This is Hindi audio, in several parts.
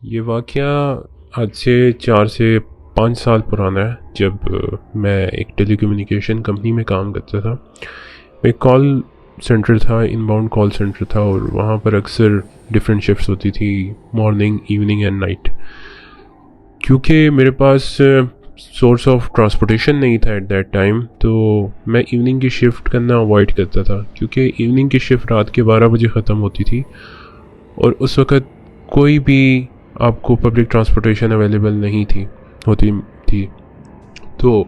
ये वाक़या आज से 4 से 5 साल पुराना है। जब मैं एक टेलीकम्युनिकेशन कंपनी में काम करता था। एक कॉल सेंटर था, इनबाउंड कॉल सेंटर था, और वहाँ पर अक्सर डिफरेंट शिफ्ट्स होती थी, मॉर्निंग, इवनिंग एंड नाइट। क्योंकि मेरे पास सोर्स ऑफ ट्रांसपोर्टेशन नहीं था एट दैट टाइम, तो मैं इवनिंग की शिफ्ट करना अवॉइड करता था, क्योंकि इवनिंग की शिफ्ट रात के 12 बजे ख़त्म होती थी और उस वक़्त कोई भी आपको पब्लिक ट्रांसपोर्टेशन अवेलेबल नहीं होती थी। तो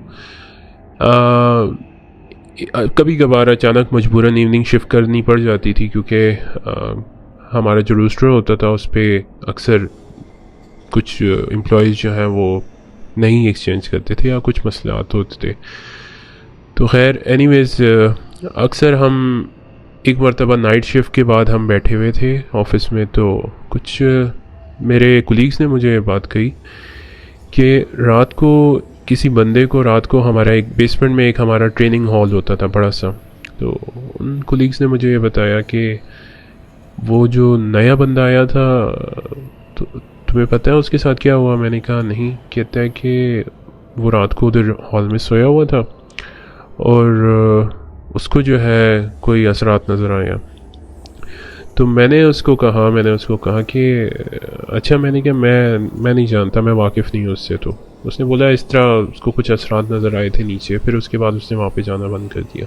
कभी कभार अचानक मजबूरन इवनिंग शिफ्ट करनी पड़ जाती थी, क्योंकि हमारा जो रोस्टर होता था उस पर अक्सर कुछ एम्प्लॉयज़ जो हैं वो नहीं एक्सचेंज करते थे या कुछ मसलात होते थे। तो खैर एनीवेज़ अक्सर हम एक मरतबा नाइट शिफ्ट के बाद हम बैठे हुए थे ऑफिस में, तो कुछ मेरे कुलीग्स ने मुझे बात कही कि रात को किसी बंदे को रात को हमारा एक बेसमेंट में एक हमारा ट्रेनिंग हॉल होता था बड़ा सा। तो उन कुलीग्स ने मुझे ये बताया कि वो जो नया बंदा आया था, तो तुम्हें पता है उसके साथ क्या हुआ? मैंने कहा नहीं। कहता है कि वो रात को उधर हॉल में सोया हुआ था और उसको जो है कोई असरात नज़र आया। तो मैंने उसको कहा कि अच्छा, मैंने कहा मैं नहीं जानता, मैं वाकिफ़ नहीं हूँ उससे। तो उसने बोला इस तरह उसको कुछ असरात नज़र आए थे नीचे, फिर उसके बाद उसने वहाँ पे जाना बंद कर दिया।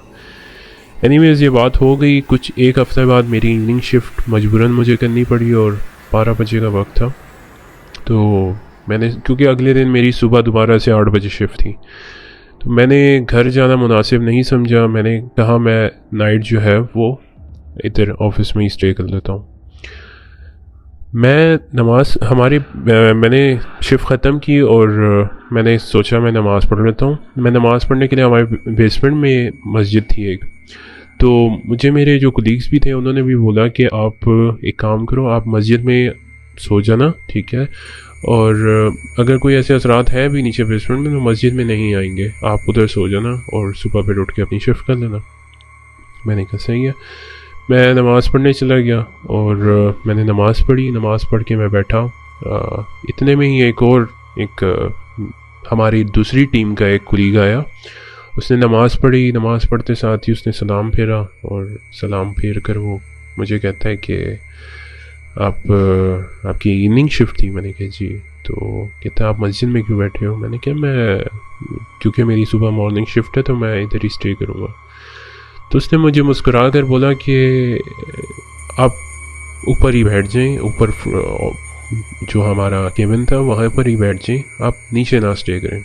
एनीवेज़ ये बात हो गई। कुछ एक हफ़्ते बाद मेरी इवनिंग शिफ्ट मजबूरन मुझे करनी पड़ी और 12 बजे का वक्त था। तो मैंने, क्योंकि अगले दिन मेरी सुबह दोबारा से 8 बजे शिफ्ट थी, तो मैंने घर जाना मुनासिब नहीं समझा। मैंने कहा मैं नाइट जो है वो इधर ऑफिस में ही स्टे कर लेता हूँ। मैंने शिफ्ट ख़त्म की और मैंने सोचा मैं नमाज़ पढ़ लेता हूँ। मैं नमाज़ पढ़ने के लिए हमारे बेसमेंट में मस्जिद थी एक। तो मुझे मेरे जो कुलीग्स भी थे उन्होंने भी बोला कि आप एक काम करो, आप मस्जिद में सो जाना, ठीक है, और अगर कोई ऐसे असरात है भी नीचे बेसमेंट में तो मस्जिद में नहीं आएंगे, आप उधर सो जाना और सुबह फिर उठ के अपनी शिफ्ट कर लेना। मैंने कहा सही है। मैं नमाज़ पढ़ने चला गया और मैंने नमाज़ पढ़ के मैं बैठा। इतने में ही एक हमारी दूसरी टीम का एक कुलीग आया। उसने नमाज़ पढ़ते साथ ही उसने सलाम फेरा और सलाम फेर कर वो मुझे कहता है कि आपकी इवनिंग शिफ्ट थी? मैंने कहा जी। तो कहता है आप मस्जिद में क्यों बैठे हो? मैंने कहा क्योंकि मेरी सुबह मॉर्निंग शिफ्ट है तो मैं इधर ही स्टे करूँगा। तो उसने मुझे मुस्कुरा कर बोला कि आप ऊपर ही बैठ जाएं, ऊपर जो हमारा केबिन था वहाँ पर ही बैठ जाएं, आप नीचे ना स्टे करें।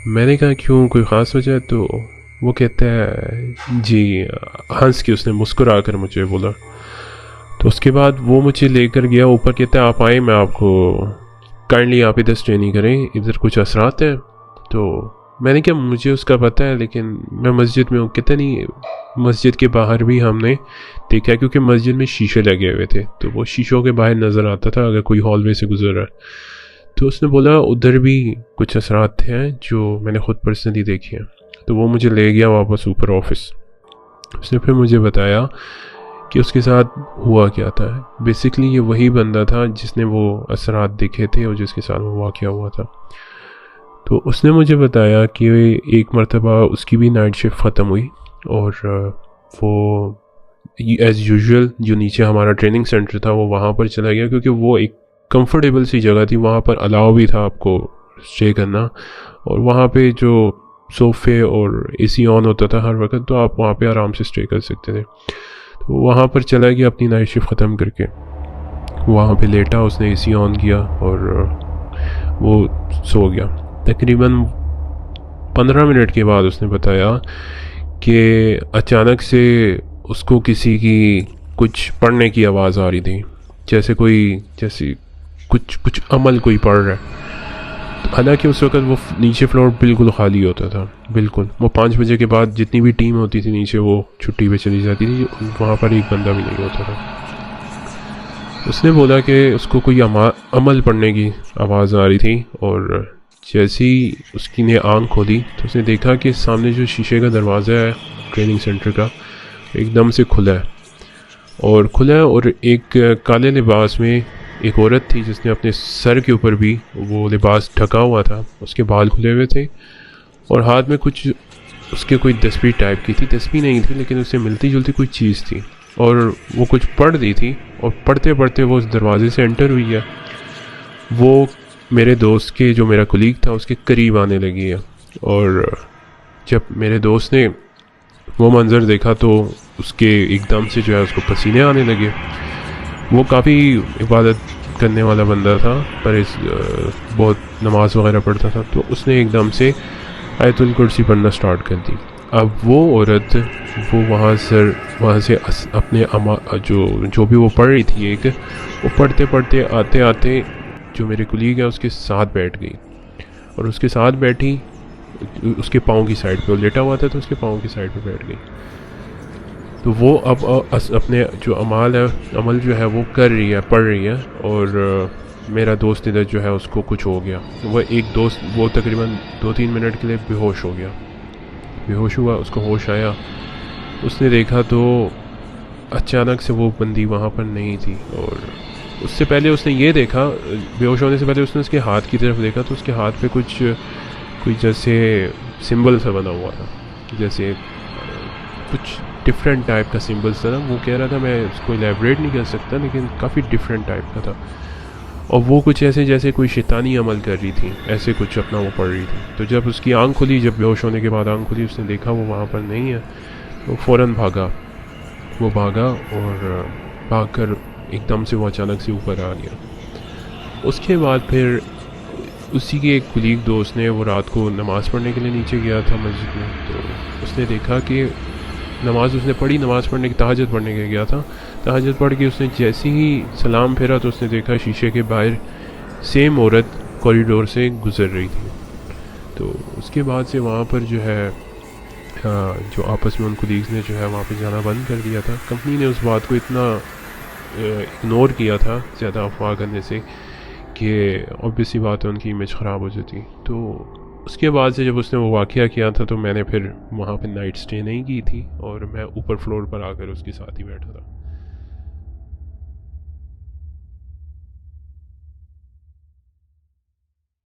मैंने कहा क्यों, कोई ख़ास वजह? तो वो कहता है जी, हंस के उसने मुस्कुरा कर मुझे बोला। तो उसके बाद वो मुझे लेकर गया ऊपर। कहता है आप आए, मैं आपको काइंडली आप इधर स्टे नहीं करें, इधर कुछ असरात हैं। तो मैंने कहा मुझे उसका पता है, लेकिन मैं मस्जिद में हूँ। कहता नहीं, मस्जिद के बाहर भी हमने देखा, क्योंकि मस्जिद में शीशे लगे हुए थे तो वो शीशों के बाहर नज़र आता था अगर कोई हॉलवे से गुजर रहा है। तो उसने बोला उधर भी कुछ असरात हैं जो मैंने ख़ुद पर्सनली देखे हैं। तो वो मुझे ले गया वापस ऊपर ऑफिस। उसने फिर मुझे बताया कि उसके साथ हुआ क्या था। बेसिकली ये वही बंदा था जिसने वो असरात देखे थे और जिसके साथ वो वाक़या हुआ था। तो उसने मुझे बताया कि एक मरतबा उसकी भी नाइट शिफ्ट ख़त्म हुई और वो एज़ यूजुअल जो नीचे हमारा ट्रेनिंग सेंटर था वो वहाँ पर चला गया, क्योंकि वो एक कंफर्टेबल सी जगह थी, वहाँ पर अलाउ भी था आपको स्टे करना, और वहाँ पे जो सोफ़े और एसी ऑन होता था हर वक्त, तो आप वहाँ पे आराम से स्टे कर सकते थे। तो वहाँ पर चला गया अपनी नाइट शिफ्ट ख़त्म करके, वहाँ पे लेटा, उसने एसी ऑन किया और वो सो गया। तकरीबन 15 मिनट के बाद उसने बताया कि अचानक से उसको किसी की कुछ पढ़ने की आवाज़ आ रही थी, जैसे कुछ अमल कोई पढ़ रहा है। हालांकि उस वक्त वो नीचे फ्लोर बिल्कुल खाली होता था, बिल्कुल। वो 5 बजे के बाद जितनी भी टीम होती थी नीचे वो छुट्टी पे चली जाती थी, वहाँ पर एक बंदा भी नहीं होता था। उसने बोला कि उसको कोई अमल पढ़ने की आवाज़ आ रही थी, और जैसे ही उसकी ने आँख खोली तो उसने देखा कि सामने जो शीशे का दरवाज़ा है ट्रेनिंग सेंटर का एकदम से खुला है और एक काले लिबास में एक औरत थी जिसने अपने सर के ऊपर भी वो लिबास ढका हुआ था, उसके बाल खुले हुए थे और हाथ में कुछ उसके कोई तस्वीर टाइप की थी, तस्वीर नहीं थी लेकिन उससे मिलती जुलती कोई चीज़ थी और वो कुछ पढ़ रही थी और पढ़ते पढ़ते वो उस दरवाजे से एंटर हुई है। वो मेरे दोस्त के, जो मेरा कुलीग था, उसके करीब आने लगी है और जब मेरे दोस्त ने वो मंज़र देखा तो उसके एकदम से जो है उसको पसीने आने लगे। वो काफ़ी इबादत करने वाला बंदा था, पर इस बहुत नमाज वगैरह पढ़ता था, तो उसने एकदम से आयतुल कुर्सी पढ़ना स्टार्ट कर दी। अब वो औरत वो वहाँ से अपने जो भी वो पढ़ रही थी, एक वो पढ़ते पढ़ते आते आते जो मेरे कुलीग है उसके साथ बैठ गई और उसके साथ बैठी, उसके पाँव की साइड पे वो लेटा हुआ था तो उसके पाँव की साइड पे बैठ गई। तो वो अब अपने जो अमल जो है वो कर रही है, पढ़ रही है और मेरा दोस्त इधर जो है उसको कुछ हो गया। वो एक दोस्त वो तकरीबन 2-3 मिनट के लिए बेहोश हो गया, बेहोश हुआ, उसको होश आया, उसने देखा तो अचानक से वो बंदी वहाँ पर नहीं थी। और उससे पहले उसने ये देखा, बेहोश होने से पहले उसने उसके हाथ की तरफ देखा तो उसके हाथ पे कोई जैसे सिंबल सा बना हुआ था, जैसे कुछ डिफरेंट टाइप का सिंबल्स था ना। वो कह रहा था, मैं उसको एलेबरेट नहीं कर सकता लेकिन काफ़ी डिफरेंट टाइप का था और वो कुछ ऐसे जैसे कोई शैतानी अमल कर रही थी, ऐसे कुछ अपना वो पढ़ रही थी। तो जब उसकी आंख खुली, जब बेहोश होने के बाद आंख खुली, उसने देखा वो वहाँ पर नहीं है, तो फ़ौरन भागा। वो भागा और भागकर एकदम से वो अचानक से ऊपर आ गया। उसके बाद फिर उसी के एक कुलीग दोस्त ने, वो रात को नमाज़ पढ़ने के लिए नीचे गया था मस्जिद में, तो उसने देखा कि नमाज़ उसने पढ़ी, नमाज़ पढ़ने की तहज्जुद पढ़ने के गया था, तहज्जुद पढ़ के उसने जैसे ही सलाम फेरा तो उसने देखा शीशे के बाहर सेम औरत कॉरिडोर से गुज़र रही थी। तो उसके बाद से वहाँ पर जो है जो आपस में उन कुलीग्स ने जो है वहाँ पे जाना बंद कर दिया था। कंपनी ने उस बात को इतना इग्नोर किया था ज़्यादा अफवाह करने से कि ऑब्वियस सी बात है उनकी इमेज ख़राब हो जाती। तो उसके बाद से जब उसने वो वाक़या किया था तो मैंने फिर वहाँ पे नाइट स्टे नहीं की थी और मैं ऊपर फ्लोर पर आकर उसके साथ ही बैठा था।